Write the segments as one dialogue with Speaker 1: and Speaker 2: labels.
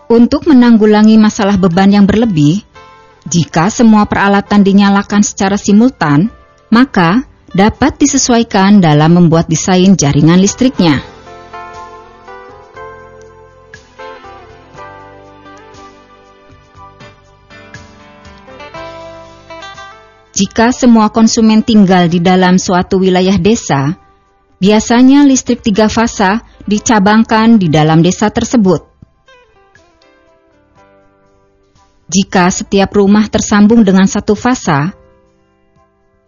Speaker 1: Untuk menanggulangi masalah beban yang berlebih, jika semua peralatan dinyalakan secara simultan, maka dapat disesuaikan dalam membuat desain jaringan listriknya. Jika semua konsumen tinggal di dalam suatu wilayah desa, biasanya listrik 3 fasa dicabangkan di dalam desa tersebut. Jika setiap rumah tersambung dengan 1 fasa,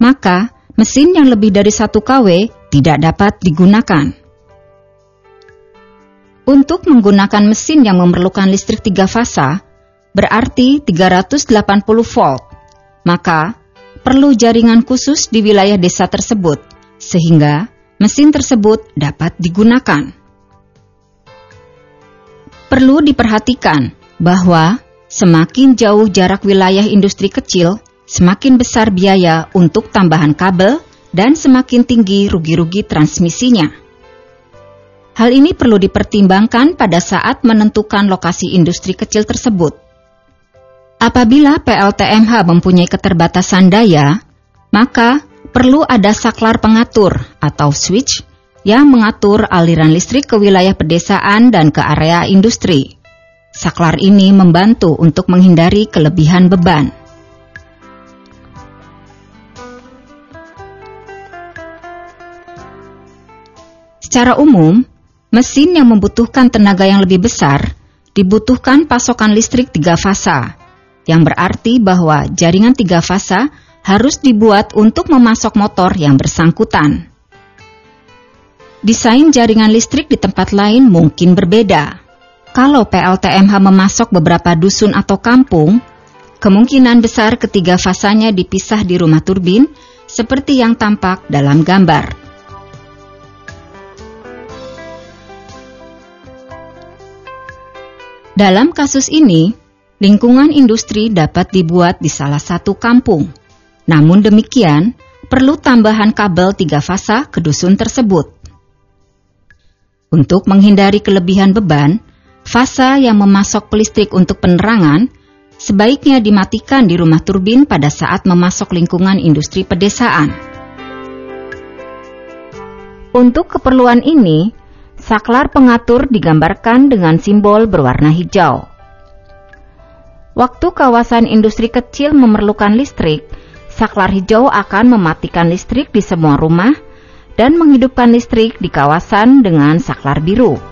Speaker 1: maka mesin yang lebih dari 1 kW tidak dapat digunakan. Untuk menggunakan mesin yang memerlukan listrik 3 fasa, berarti 380 volt, maka perlu jaringan khusus di wilayah desa tersebut, sehingga mesin tersebut dapat digunakan. Perlu diperhatikan bahwa semakin jauh jarak wilayah industri kecil, semakin besar biaya untuk tambahan kabel dan semakin tinggi rugi-rugi transmisinya. Hal ini perlu dipertimbangkan pada saat menentukan lokasi industri kecil tersebut. Apabila PLTMH mempunyai keterbatasan daya, maka perlu ada saklar pengatur atau switch yang mengatur aliran listrik ke wilayah pedesaan dan ke area industri. Saklar ini membantu untuk menghindari kelebihan beban. Secara umum, mesin yang membutuhkan tenaga yang lebih besar dibutuhkan pasokan listrik 3 fasa, yang berarti bahwa jaringan 3 fasa harus dibuat untuk memasok motor yang bersangkutan. Desain jaringan listrik di tempat lain mungkin berbeda. Kalau PLTMH memasok beberapa dusun atau kampung, kemungkinan besar ketiga fasanya dipisah di rumah turbin seperti yang tampak dalam gambar. Dalam kasus ini, lingkungan industri dapat dibuat di salah satu kampung. Namun demikian, perlu tambahan kabel 3 fasa ke dusun tersebut. Untuk menghindari kelebihan beban, fasa yang memasok listrik untuk penerangan sebaiknya dimatikan di rumah turbin pada saat memasok lingkungan industri pedesaan. Untuk keperluan ini, saklar pengatur digambarkan dengan simbol berwarna hijau. Waktu kawasan industri kecil memerlukan listrik, saklar hijau akan mematikan listrik di semua rumah dan menghidupkan listrik di kawasan dengan saklar biru.